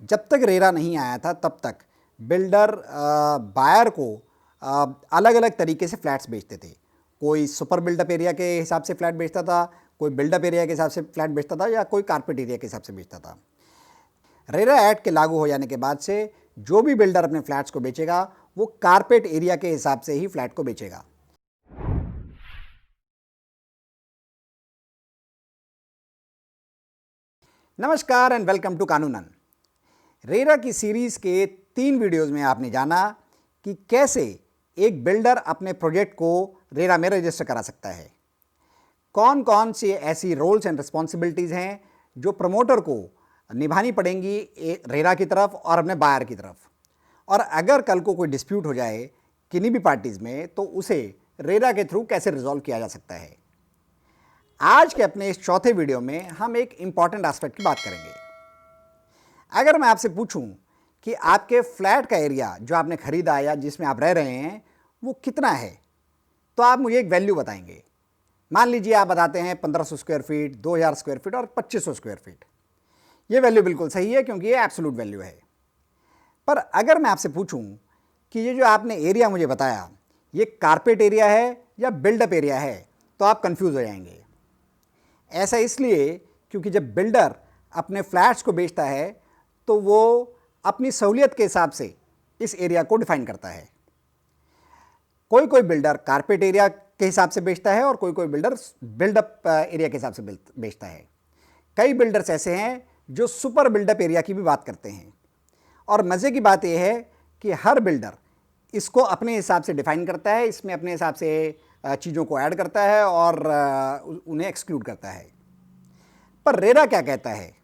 जब तक रेरा नहीं आया था तब तक बिल्डर बायर को अलग अलग तरीके से फ्लैट्स बेचते थे। कोई सुपर बिल्डअप एरिया के हिसाब से फ्लैट बेचता था, कोई बिल्डअप एरिया के हिसाब से फ्लैट बेचता था, या कोई कारपेट एरिया के हिसाब से बेचता था। रेरा एक्ट के लागू हो जाने के बाद से जो भी बिल्डर अपने फ्लैट्स को बेचेगा वो कारपेट एरिया के हिसाब से ही फ्लैट को बेचेगा। नमस्कार एंड वेलकम टू कानूनन। रेरा की सीरीज के 3 वीडियोस में आपने जाना कि कैसे एक बिल्डर अपने प्रोजेक्ट को रेरा में रजिस्टर करा सकता है, कौन कौन सी ऐसी रोल्स एंड रिस्पॉन्सिबिलिटीज़ हैं जो प्रमोटर को निभानी पड़ेंगी रेरा की तरफ और अपने बायर की तरफ, और अगर कल को कोई डिस्प्यूट हो जाए किन्हीं भी पार्टीज़ में तो उसे रेरा के थ्रू कैसे रिजॉल्व किया जा सकता है। आज के अपने इस चौथे वीडियो में हम एक इंपॉर्टेंट एस्पेक्ट की बात करेंगे। अगर मैं आपसे पूछूं कि आपके फ्लैट का एरिया जो आपने खरीदा या जिसमें आप रह रहे हैं वो कितना है, तो आप मुझे एक वैल्यू बताएंगे। मान लीजिए आप बताते हैं 1500 स्क्वायर फीट, 2000 स्क्वायर फीट और 2500 स्क्वायर फीट। ये वैल्यू बिल्कुल सही है क्योंकि ये एब्सोल्यूट वैल्यू है। पर अगर मैं आपसे पूछूं कि ये जो आपने एरिया मुझे बताया ये कारपेट एरिया है या बिल्डअप एरिया है, तो आप कंफ्यूज हो जाएंगे। ऐसा इसलिए क्योंकि जब बिल्डर अपने फ्लैट्स को बेचता है तो वो अपनी सहूलियत के हिसाब से इस एरिया को डिफाइन करता है। कोई कोई बिल्डर कारपेट एरिया के हिसाब से बेचता है और कोई कोई बिल्डर बिल्डअप एरिया के हिसाब से बेचता है। कई बिल्डर्स ऐसे हैं जो सुपर बिल्डअप एरिया की भी बात करते हैं। और मज़े की बात यह है कि हर बिल्डर इसको अपने हिसाब से डिफाइन करता है, इसमें अपने हिसाब से चीज़ों को ऐड करता है और उन्हें एक्सक्लूड करता है। पर रेरा क्या कहता है?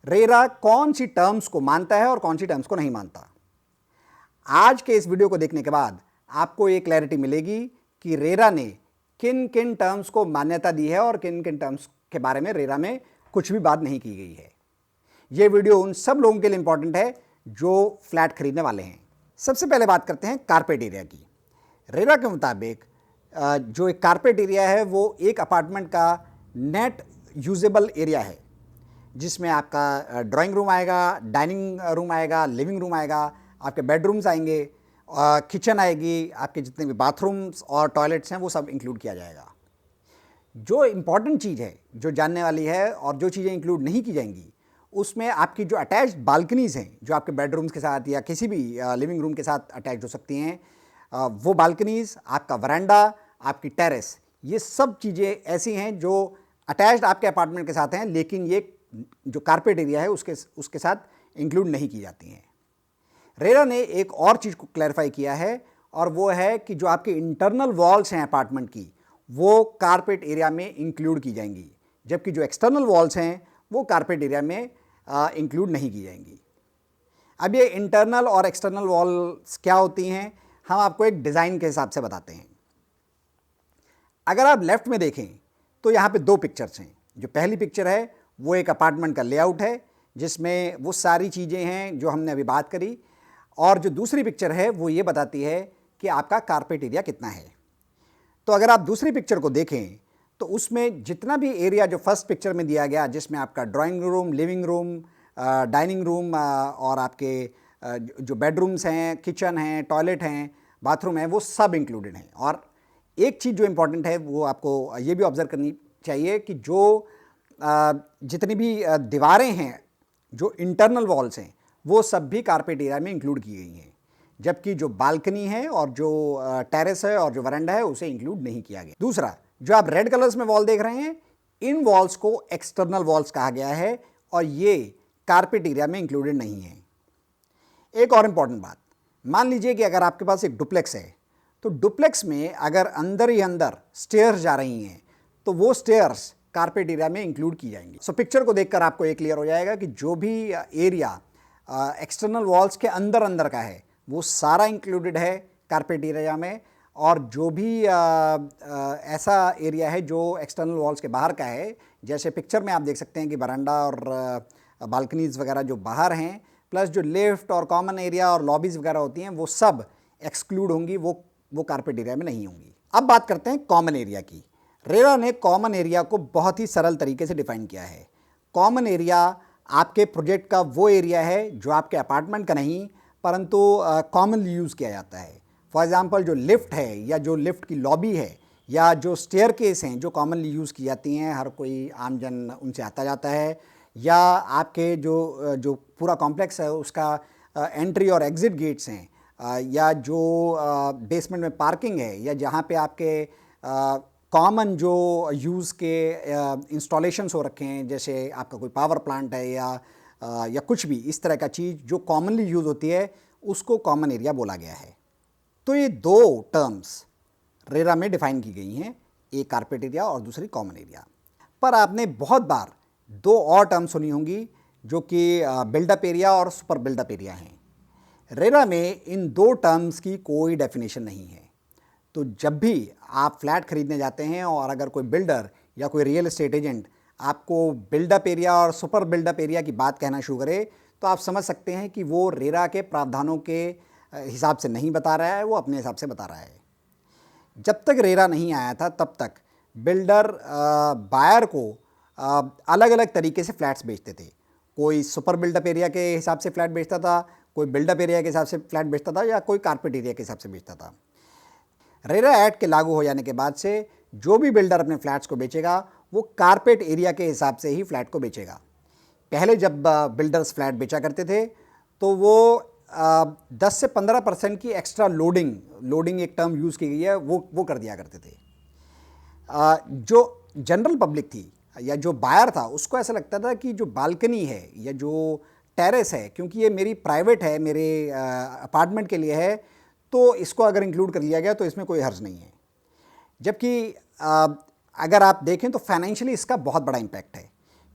रेरा कौन सी टर्म्स को मानता है और कौन सी टर्म्स को नहीं मानता? आज के इस वीडियो को देखने के बाद आपको ये क्लैरिटी मिलेगी कि रेरा ने किन किन टर्म्स को मान्यता दी है और किन किन टर्म्स के बारे में रेरा में कुछ भी बात नहीं की गई है। ये वीडियो उन सब लोगों के लिए इंपॉर्टेंट है जो फ्लैट खरीदने वाले हैं। सबसे पहले बात करते हैं कारपेट एरिया की। रेरा के मुताबिक जो एक कारपेट एरिया है वो एक अपार्टमेंट का नेट यूजेबल एरिया है, जिसमें आपका ड्राइंग रूम आएगा, डाइनिंग रूम आएगा, लिविंग रूम आएगा, आपके बेडरूम्स आएंगे, किचन आएगी, आपके जितने भी बाथरूम्स और टॉयलेट्स हैं वो सब इंक्लूड किया जाएगा। जो इम्पॉर्टेंट चीज़ है जो जानने वाली है और जो चीज़ें इंक्लूड नहीं की जाएंगी उसमें आपकी जो अटैच्ड बालकनीज़ हैं जो आपके बेडरूम्स के साथ या किसी भी लिविंग रूम के साथ अटैच हो सकती हैं, वो बालकनीज़, आपका वरांडा, आपकी टेरेस, ये सब चीज़ें ऐसी हैं जो अटैच्ड आपके अपार्टमेंट के साथ हैं, लेकिन ये जो कारपेट एरिया है उसके साथ इंक्लूड नहीं की जाती हैं। रेरा ने एक और चीज़ को क्लैरिफाई किया है और वो है कि जो आपके इंटरनल वॉल्स हैं अपार्टमेंट की वो कारपेट एरिया में इंक्लूड की जाएंगी, जबकि जो एक्सटर्नल वॉल्स हैं वो कारपेट एरिया में इंक्लूड नहीं की जाएंगी। अब ये इंटरनल और एक्सटर्नल वॉल्स क्या होती हैं हम आपको एक डिज़ाइन के हिसाब से बताते हैं। अगर आप लेफ्ट में देखें तो यहाँ पे 2 पिक्चर्स हैं। जो पहली पिक्चर है वो एक अपार्टमेंट का लेआउट है जिसमें वो सारी चीज़ें हैं जो हमने अभी बात करी, और जो दूसरी पिक्चर है वो ये बताती है कि आपका कारपेट एरिया कितना है। तो अगर आप दूसरी पिक्चर को देखें तो उसमें जितना भी एरिया जो फर्स्ट पिक्चर में दिया गया, जिसमें आपका drawing room, living room, dining room और आपके जो बेडरूम्स हैं, किचन हैं, टॉयलेट हैं, बाथरूम हैं, वो सब इंक्लूडेड हैं। और एक चीज़ जो इम्पॉर्टेंट है वो आपको ये भी ऑब्जर्व करनी चाहिए कि जो जितनी भी दीवारें हैं, जो इंटरनल वॉल्स हैं, वो सब भी कारपेट एरिया में इंक्लूड की गई हैं, जबकि जो बालकनी है और जो टेरेस है और जो वरांडा है उसे इंक्लूड नहीं किया गया। दूसरा, जो आप रेड कलर्स में वॉल देख रहे हैं, इन वॉल्स को एक्सटर्नल वॉल्स कहा गया है और ये कारपेट एरिया में इंक्लूडेड नहीं है। एक और इम्पॉर्टेंट बात, मान लीजिए कि अगर आपके पास एक डुप्लेक्स है तो डुप्लेक्स में अगर अंदर ही अंदर स्टेयर्स जा रही हैं तो वो स्टेयर्स कारपेट एरिया में इंक्लूड की जाएंगी। सो पिक्चर को देखकर आपको ये क्लियर हो जाएगा कि जो भी एरिया एक्सटर्नल वॉल्स के अंदर अंदर का है वो सारा इंक्लूडेड है कारपेट एरिया में, और जो भी ऐसा एरिया है जो एक्सटर्नल वॉल्स के बाहर का है, जैसे पिक्चर में आप देख सकते हैं कि बरांडा और बालकनीज़ वगैरह जो बाहर हैं, प्लस जो लिफ्ट और कॉमन एरिया और लॉबीज़ वगैरह होती हैं वो सब एक्सक्लूड होंगी, वो कारपेट एरिया में नहीं होंगी। अब बात करते हैं कॉमन एरिया की। रेरा ने कॉमन एरिया को बहुत ही सरल तरीके से डिफाइन किया है। कॉमन एरिया आपके प्रोजेक्ट का वो एरिया है जो आपके अपार्टमेंट का नहीं परंतु कॉमनली यूज़ किया जाता है। फॉर एग्ज़ाम्पल जो लिफ्ट है या जो लिफ्ट की लॉबी है या जो स्टेयरकेस हैं जो कॉमनली यूज़ की जाती हैं, हर कोई आम जन उनसे आता जाता है, या आपके जो पूरा कॉम्प्लेक्स है उसका एंट्री और एग्ज़िट गेट्स हैं, या जो बेसमेंट में पार्किंग है, या जहाँ पे आपके कॉमन जो यूज़ के इंस्टॉलेशंस हो रखे हैं, जैसे आपका कोई पावर प्लांट है या कुछ भी इस तरह का चीज़ जो कॉमनली यूज़ होती है, उसको कॉमन एरिया बोला गया है। तो ये दो टर्म्स रेरा में डिफ़ाइन की गई हैं, एक कारपेट एरिया और दूसरी कॉमन एरिया। पर आपने बहुत बार दो और टर्म सुनी होंगी जो कि बिल्डअप एरिया और सुपर बिल्डअप एरिया हैं। रेरा में इन दो टर्म्स की कोई डेफिनेशन नहीं है। तो जब भी आप फ्लैट खरीदने जाते हैं और अगर कोई बिल्डर या कोई रियल एस्टेट एजेंट आपको बिल्डअप एरिया और सुपर बिल्डअप एरिया की बात कहना शुरू करे, तो आप समझ सकते हैं कि वो रेरा के प्रावधानों के हिसाब से नहीं बता रहा है, वो अपने हिसाब से बता रहा है। जब तक रेरा नहीं आया था तब तक बिल्डर बायर को अलग अलग तरीके से फ्लैट्स बेचते थे। कोई सुपर बिल्डअप एरिया के हिसाब से फ्लैट बेचता था, कोई बिल्डअप एरिया के हिसाब से फ्लैट बेचता था, या कोई कारपेट एरिया के हिसाब से बेचता था। रेरा एक्ट के लागू हो जाने के बाद से जो भी बिल्डर अपने फ्लैट्स को बेचेगा वो कारपेट एरिया के हिसाब से ही फ्लैट को बेचेगा। पहले जब बिल्डर्स फ्लैट बेचा करते थे तो वो 10 से 15% की एक्स्ट्रा लोडिंग एक टर्म यूज़ की गई है, वो कर दिया करते थे। जो जनरल पब्लिक थी या जो बायर था उसको ऐसा लगता था कि जो बालकनी है या जो टेरेस है, क्योंकि ये मेरी प्राइवेट है, मेरे अपार्टमेंट के लिए है, तो इसको अगर इंक्लूड कर लिया गया तो इसमें कोई हर्ज नहीं है। जबकि अगर आप देखें तो फाइनेंशियली इसका बहुत बड़ा इम्पैक्ट है,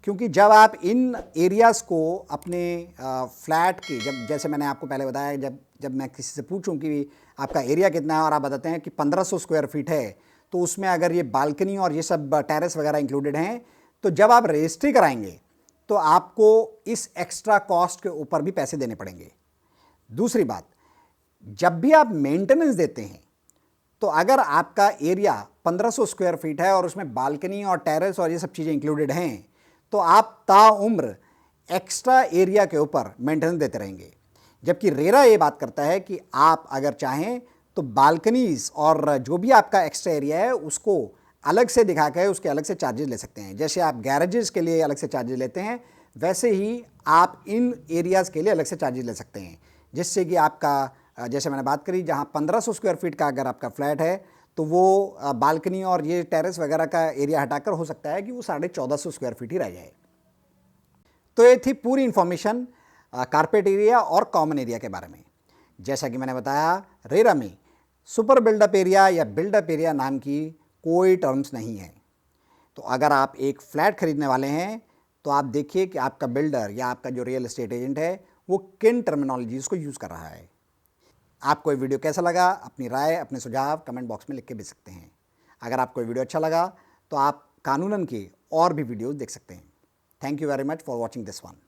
क्योंकि जब आप इन एरियाज़ को अपने फ्लैट के, जैसे मैंने आपको पहले बताया, जब मैं किसी से पूछूं कि आपका एरिया कितना है और आप बताते हैं कि 1500 स्क्वायर फीट है, तो उसमें अगर ये बालकनी और ये सब टेरेस वगैरह इंक्लूडेड हैं, तो जब आप रजिस्ट्री कराएंगे तो आपको इस एक्स्ट्रा कॉस्ट के ऊपर भी पैसे देने पड़ेंगे। दूसरी बात, जब भी आप मेंटेनेंस देते हैं तो अगर आपका एरिया 1500 स्क्वायर फीट है और उसमें बालकनी और टेरेस और ये सब चीज़ें इंक्लूडेड हैं, तो आप ताउम्र एक्स्ट्रा एरिया के ऊपर मेंटेनेंस देते रहेंगे। जबकि रेरा ये बात करता है कि आप अगर चाहें तो बालकनीज और जो भी आपका एक्स्ट्रा एरिया है उसको अलग से दिखा कर उसके अलग से चार्जेस ले सकते हैं। जैसे आप गैरेजेस के लिए अलग से चार्जेस लेते हैं, वैसे ही आप इन एरियाज़ के लिए अलग से चार्जेस ले सकते हैं, जिससे कि आपका, जैसे मैंने बात करी, जहाँ 1500 स्क्वायर फीट का अगर आपका फ्लैट है तो वो बालकनी और ये टेरेस वगैरह का एरिया हटाकर हो सकता है कि वो 1450 स्क्वायर फीट ही रह जाए। तो ये थी पूरी इन्फॉर्मेशन कारपेट एरिया और कॉमन एरिया के बारे में। जैसा कि मैंने बताया, रेरा में सुपर बिल्डअप एरिया या बिल्डअप एरिया नाम की कोई टर्म्स नहीं है। तो अगर आप एक फ्लैट खरीदने वाले हैं तो आप देखिए कि आपका बिल्डर या आपका जो रियल एस्टेट एजेंट है वो किन टर्मिनोलॉजीज़ को यूज़ कर रहा है। आपको ये वीडियो कैसा लगा, अपनी राय, अपने सुझाव कमेंट बॉक्स में लिख के भेज सकते हैं। अगर आपको ये वीडियो अच्छा लगा तो आप कानूनन के और भी वीडियोज़ देख सकते हैं। Thank you very much for watching this one.